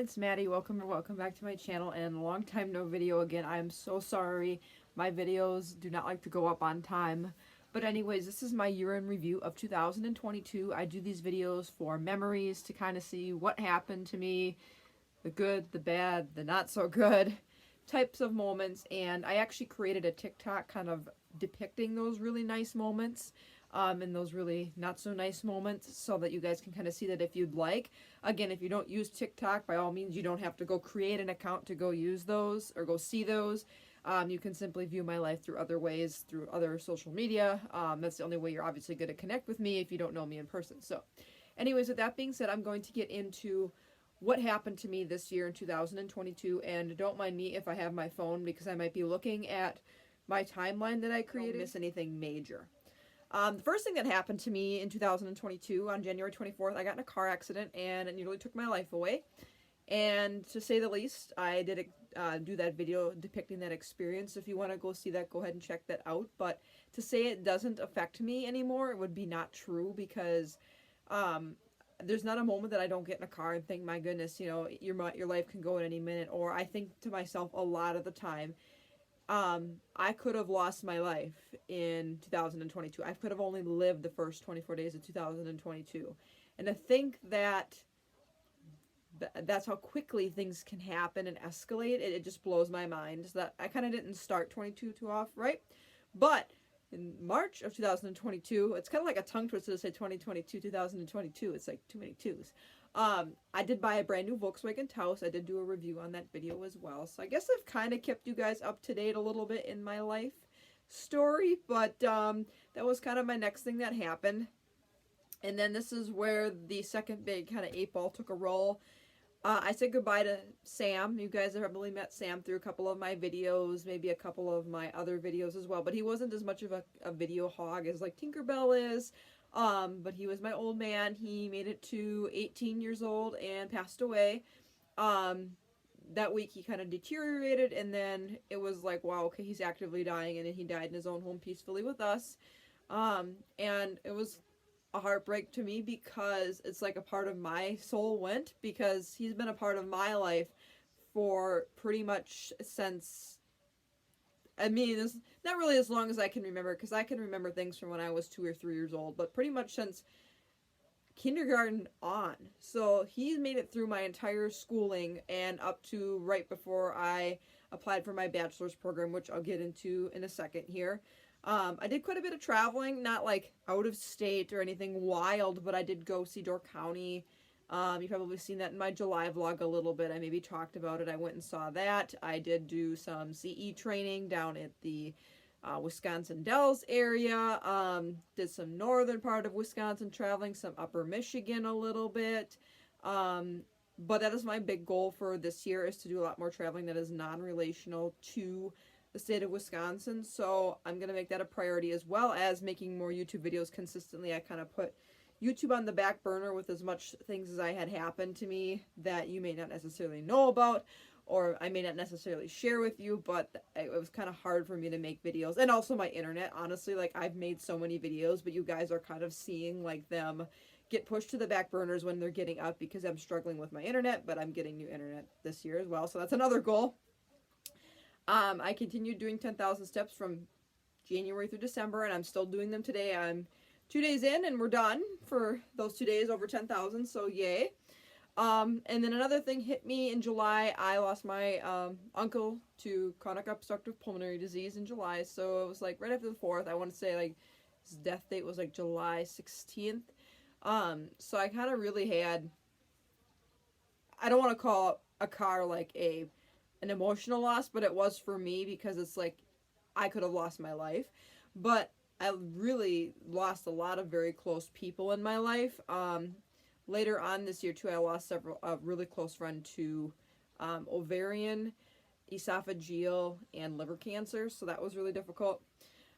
it's Maddie. Welcome back to my channel, and long time no video again. I'm so sorry. My videos do not like to go up on time. But anyways, this is my year-end review of 2022. I do these videos for memories to kind of see what happened to me, the good, the bad, the not so good types of moments. And I actually created a TikTok kind of depicting those really nice moments. And those really not so nice moments, so that you guys can kind of see that if you'd like. Again, if you don't use TikTok, by all means, you don't have to go create an account to go use those or go see those. You can simply view my life through other ways, through other social media. That's the only way you're obviously going to connect with me if you don't know me in person. So anyways, with that being said, I'm going to get into what happened to me this year in 2022. And don't mind me if I have my phone, because I might be looking at my timeline that I created. Don't miss anything major. The first thing that happened to me in 2022, on January 24th, I got in a car accident and it nearly took my life away. And to say the least, I did do that video depicting that experience. If you want to go see that, go ahead and check that out. But to say it doesn't affect me anymore, it would be not true, because there's not a moment that I don't get in a car and think, my goodness, you know, your life can go at any minute. Or I think to myself a lot of the time, I could have lost my life in 2022. I could have only lived the first 24 days of 2022. And to think that that's how quickly things can happen and escalate, it just blows my mind. So that I kind of didn't start 22 too off, right? But in March of 2022, it's kind of like a tongue twister to say 2022, 2022. It's like too many twos. I did buy a brand new Volkswagen Taos. I did do a review on that video as well. So I guess I've kind of kept you guys up to date a little bit in my life story. But that was kind of my next thing that happened. And then this is where the second big kind of 8-ball took a roll. I said goodbye to Sam. You guys have probably met Sam through a couple of my videos, maybe a couple of my other videos as well. But he wasn't as much of a video hog as like Tinkerbell is. But he was my old man. He made it to 18 years old and passed away. That week he kind of deteriorated, and then it was like, wow, okay, he's actively dying, and then he died in his own home peacefully with us. And it was a heartbreak to me, because it's like a part of my soul went, because he's been a part of my life for pretty much since, I mean, it's not really as long as I can remember, because I can remember things from when I was 2 or 3 years old, but pretty much since kindergarten on. So he's made it through my entire schooling and up to right before I applied for my bachelor's program, which I'll get into in a second here. I did quite a bit of traveling, not like out of state or anything wild, but I did go see Door County. You've probably seen that in my July vlog a little bit. I maybe talked about it. I went and saw that. I did do some CE training down at the Wisconsin Dells area. Did some northern part of Wisconsin traveling, some upper Michigan a little bit. But that is my big goal for this year, is to do a lot more traveling that is non-relational to the state of Wisconsin. So I'm going to make that a priority, as well as making more YouTube videos consistently. I kind of put YouTube on the back burner with as much things as I had happened to me that you may not necessarily know about, or I may not necessarily share with you, but it was kind of hard for me to make videos. And also my internet, honestly, like I've made so many videos, but you guys are kind of seeing like them get pushed to the back burners when they're getting up, because I'm struggling with my internet, but I'm getting new internet this year as well. So that's another goal. I continued doing 10,000 steps from January through December, and I'm still doing them today. I'm 2 days in, and we're done for those 2 days, over 10,000, so yay. And then another thing hit me in July. I lost my uncle to chronic obstructive pulmonary disease in July, so it was like right after the 4th. I want to say like his death date was like July 16th. So I kind of really had, I don't want to call a car like an emotional loss, but it was for me, because it's like I could have lost my life. But I really lost a lot of very close people in my life. Later on this year too, I lost a really close friend to ovarian, esophageal, and liver cancer, so that was really difficult.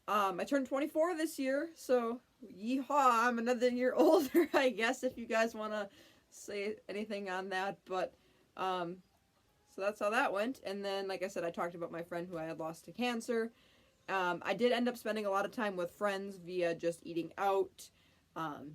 I turned 24 this year, so yeehaw, I'm another year older, I guess, if you guys want to say anything on that. But so that's how that went. And then, like I said, I talked about my friend who I had lost to cancer. I did end up spending a lot of time with friends via just eating out,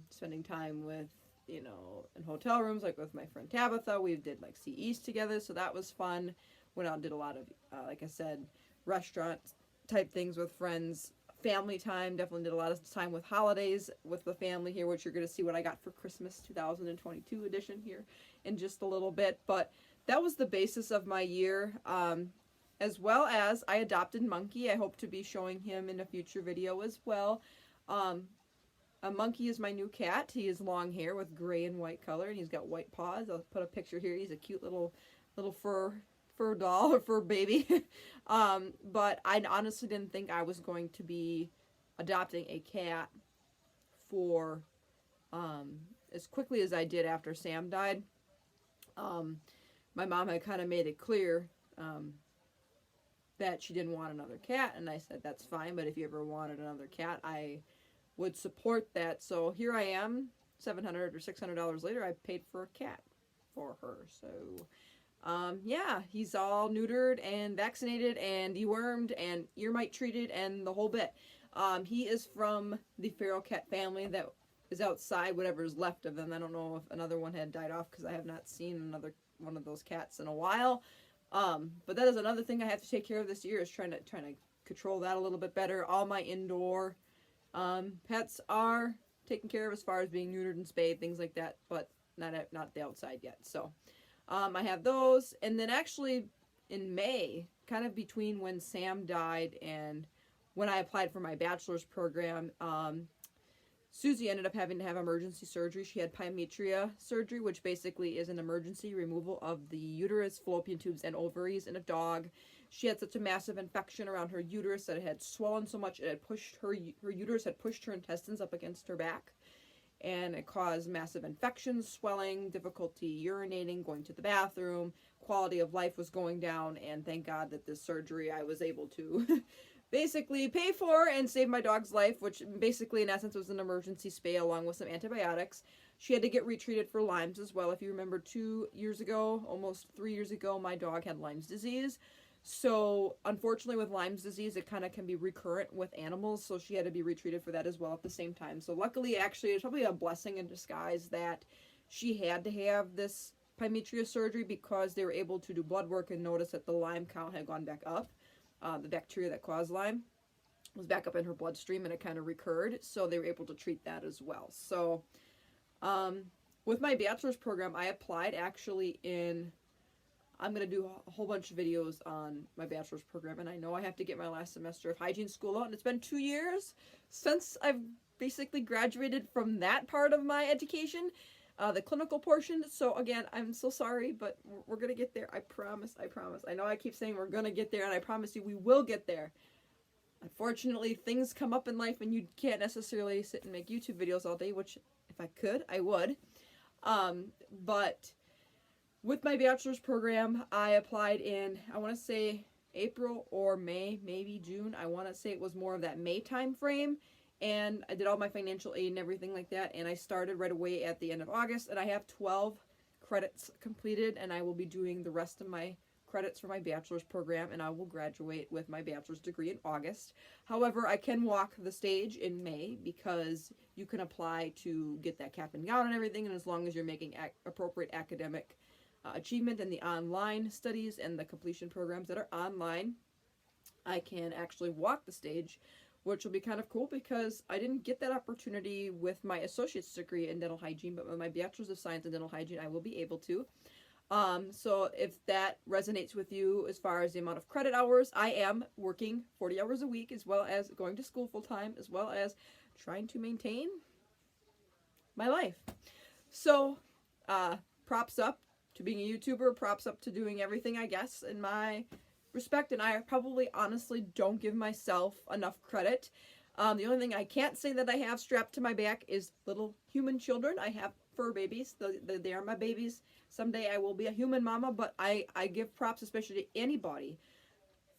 spending time with you know, in hotel rooms, like with my friend Tabitha. We did like Sea East together, so that was fun. Went out and did a lot of, like I said, restaurant type things with friends. Family time, definitely did a lot of time with holidays with the family here, which you're going to see what I got for Christmas 2022 edition here in just a little bit. But that was the basis of my year, as well as I adopted Monkey. I hope to be showing him in a future video as well. A Monkey is my new cat. He is long hair with gray and white color, and he's got white paws. I'll put a picture here. He's a cute little fur doll or fur baby. But I honestly didn't think I was going to be adopting a cat for as quickly as I did after Sam died. My mom had kind of made it clear that she didn't want another cat, and I said that's fine, but if you ever wanted another cat, I would support that. So here I am, $700 or $600 later, I paid for a cat for her. So yeah, he's all neutered and vaccinated and dewormed and ear mite treated and the whole bit. He is from the feral cat family that is outside, whatever is left of them. I don't know if another one had died off because I have not seen another one of those cats in a while. But that is another thing I have to take care of this year, is trying to control that a little bit better. All my indoor pets are taken care of as far as being neutered and spayed, things like that, but not the outside yet. So I have those, and then actually in May, kind of between when Sam died and when I applied for my bachelor's program, Susie ended up having to have emergency surgery. She had pyometria surgery, which basically is an emergency removal of the uterus, fallopian tubes, and ovaries in a dog. She had such a massive infection around her uterus that it had swollen so much it had pushed her uterus had pushed her intestines up against her back, and it caused massive infections, swelling, difficulty urinating, going to the bathroom. Quality of life was going down, and thank God that this surgery I was able to basically pay for and save my dog's life, which basically in essence was an emergency spay along with some antibiotics. She had to get retreated for Lyme's as well. If you remember 2 years ago, almost 3 years ago, my dog had Lyme's disease. So unfortunately with Lyme's disease, it kind of can be recurrent with animals, so she had to be retreated for that as well at the same time. So luckily, actually, it's probably a blessing in disguise that she had to have this pyometria surgery, because they were able to do blood work and notice that the Lyme count had gone back up. The bacteria that caused Lyme was back up in her bloodstream, and it kind of recurred, so they were able to treat that as well. So with my bachelor's program, I applied actually in... I'm going to do a whole bunch of videos on my bachelor's program, and I know I have to get my last semester of hygiene school out, and it's been 2 years since I've basically graduated from that part of my education, the clinical portion. So again, I'm so sorry, but we're going to get there. I promise, I promise. I know I keep saying we're going to get there, and I promise you we will get there. Unfortunately, things come up in life, and you can't necessarily sit and make YouTube videos all day, which if I could, I would. But with my bachelor's program, I applied in, I want to say April or May, maybe June. I want to say it was more of that May time frame. And I did all my financial aid and everything like that. And I started right away at the end of August. And I have 12 credits completed. And I will be doing the rest of my credits for my bachelor's program. And I will graduate with my bachelor's degree in August. However, I can walk the stage in May, because you can apply to get that cap and gown and everything. And as long as you're making appropriate academic achievement in the online studies and the completion programs that are online, I can actually walk the stage, which will be kind of cool, because I didn't get that opportunity with my associate's degree in dental hygiene, but with my bachelor's of science in dental hygiene, I will be able to. So if that resonates with you as far as the amount of credit hours, I am working 40 hours a week, as well as going to school full time, as well as trying to maintain my life. So props up to being a YouTuber, props up to doing everything, I guess, in my respect, and I probably honestly don't give myself enough credit. The only thing I can't say that I have strapped to my back is little human children. I have fur babies. They are my babies. Someday I will be a human mama, but I give props especially to anybody,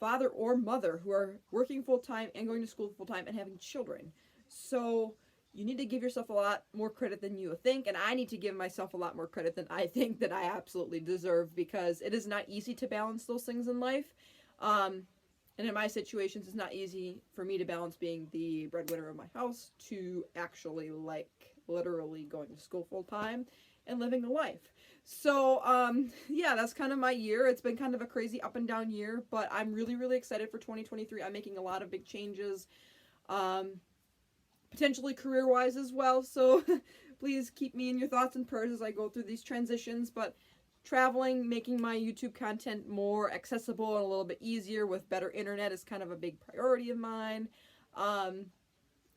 father or mother, who are working full-time and going to school full-time and having children. So you need to give yourself a lot more credit than you think, and I need to give myself a lot more credit than I think that I absolutely deserve, because it is not easy to balance those things in life. And in my situations, it's not easy for me to balance being the breadwinner of my house to actually, like, literally going to school full time and living a life. So, yeah, that's kind of my year. It's been kind of a crazy up and down year, but I'm really, really excited for 2023. I'm making a lot of big changes, potentially career-wise as well. So please keep me in your thoughts and prayers as I go through these transitions. But traveling, making my YouTube content more accessible and a little bit easier with better internet is kind of a big priority of mine.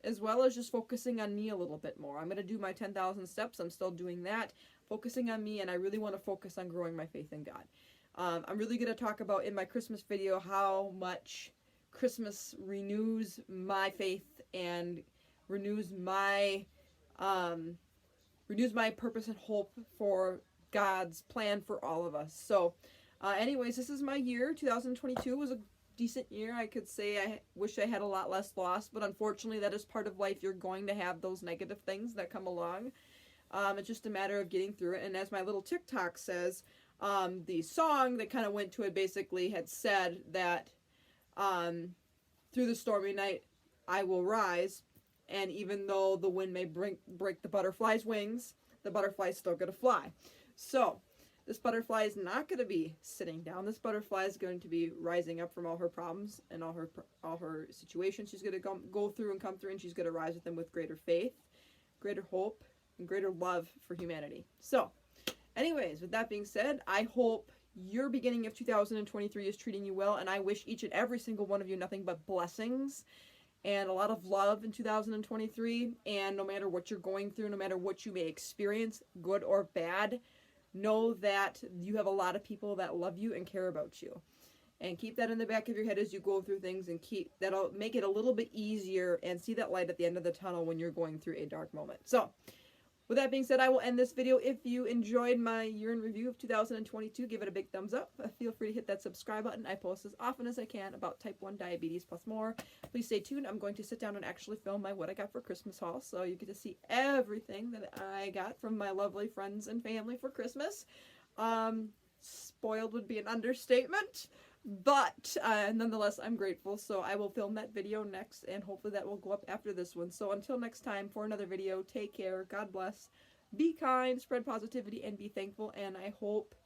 As well as just focusing on me a little bit more. I'm going to do my 10,000 steps. I'm still doing that, focusing on me, and I really want to focus on growing my faith in God. I'm really going to talk about in my Christmas video how much Christmas renews my faith and renews my purpose and hope for God's plan for all of us. So, anyways, this is my year. 2022 was a decent year. I could say I wish I had a lot less loss, but unfortunately that is part of life. You're going to have those negative things that come along. It's just a matter of getting through it. And as my little TikTok says, the song that kind of went to it basically had said that through the stormy night I will rise, and even though the wind may break the butterfly's wings, the butterfly's still going to fly. So this butterfly is not going to be sitting down. This butterfly is going to be rising up from all her problems and all her situations. She's going to go through and come through, and she's going to rise with them with greater faith, greater hope, and greater love for humanity. So, anyways, with that being said, I hope your beginning of 2023 is treating you well, and I wish each and every single one of you nothing but blessings and a lot of love in 2023. And no matter what you're going through, no matter what you may experience, good or bad, know that you have a lot of people that love you and care about you. And keep that in the back of your head as you go through things, and that'll make it a little bit easier, and see that light at the end of the tunnel when you're going through a dark moment. So, with that being said, I will end this video. If you enjoyed my year in review of 2022, give it a big thumbs up. Feel free to hit that subscribe button. I post as often as I can about type 1 diabetes plus more. Please stay tuned. I'm going to sit down and actually film my What I Got for Christmas haul, so you get to see everything that I got from my lovely friends and family for Christmas. Spoiled would be an understatement. But nonetheless, I'm grateful, so I will film that video next, and hopefully that will go up after this one. So until next time, for another video, take care, God bless, be kind, spread positivity, and be thankful. And I hope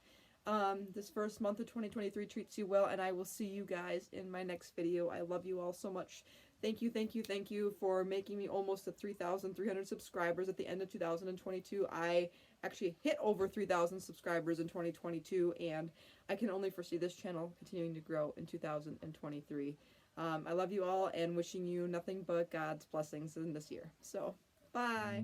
this first month of 2023 treats you well, and I will see you guys in my next video. I love you all so much. Thank you, thank you, thank you for making me almost to 3,300 subscribers at the end of 2022. I actually hit over 3,000 subscribers in 2022, and I can only foresee this channel continuing to grow in 2023. I love you all, and wishing you nothing but God's blessings in this year. So, bye!